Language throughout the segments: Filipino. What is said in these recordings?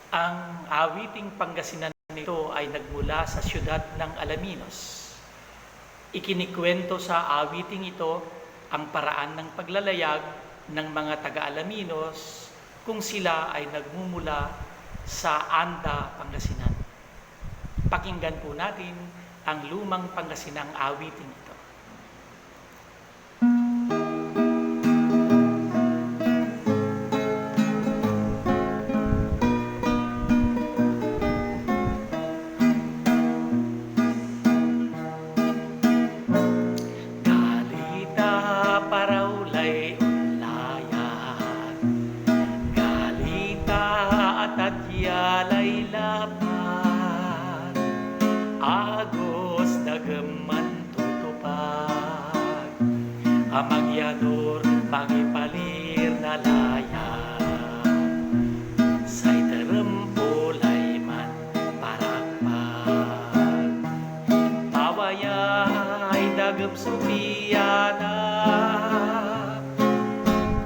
Ang awiting Pangasinan nito ay nagmula sa siyudad ng Alaminos. Ikinikwento sa awiting ito ang paraan ng paglalayag ng mga taga-Alaminos kung sila ay nagmumula sa Anda, Pangasinan. Pakinggan po natin ang lumang Pangasinang awiting ito. Yalay lapad, agos dagaman tutupag, amagyanor magipalir na laya, say terempulay man parakpag, pawayay dagem supiana,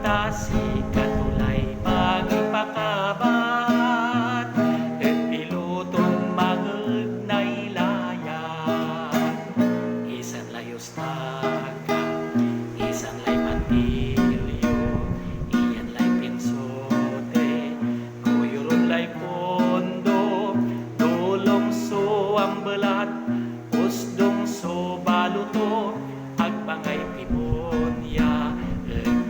tasik katulay magipakaba. Isang lay mantilyo, iyan lay pinsote, kuyurun lay pondo, dulong so ang belat, usdong so baluto, agpangay pimonya,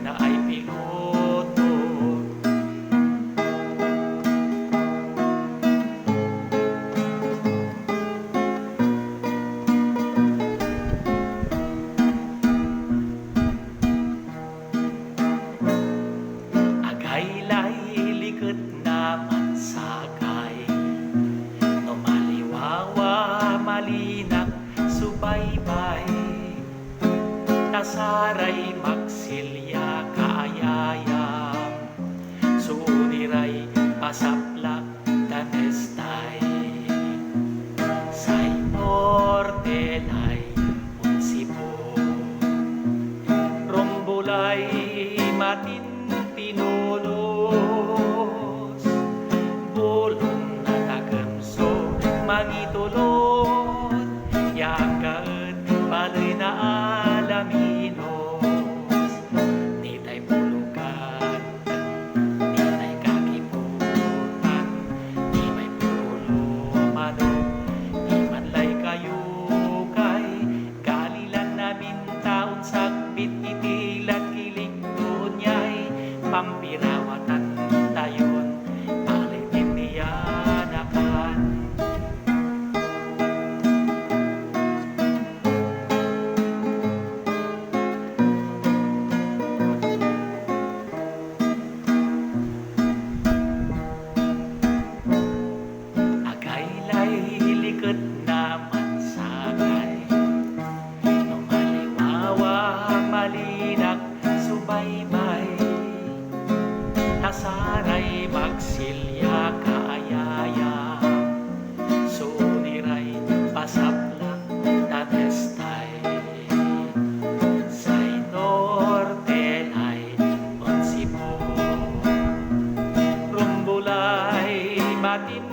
na ay piloto. Likod naman sakay, no maliwawa malinak subaybay, tasaray magsilya kaayayam, suuniray pasaplak tanestay, say norte lay unsipo, rombulay matin tinulos, bulong na tagamso mangitulot, yakaet balay na Alaminos, nitay bulugan, nitay kakiputan, di may pulumano, di man lay kayukay, galilan namin taon sagbit itilat kilig dunyay, pampirawatan tayon, alay tindiyanakan. Agaylay likod naman sakay, no maliwawa malinak subaybay, tasaray magsilya kaayaya, suuniray pasaplak tanestay, say norte ay onsipo, rumbulay matin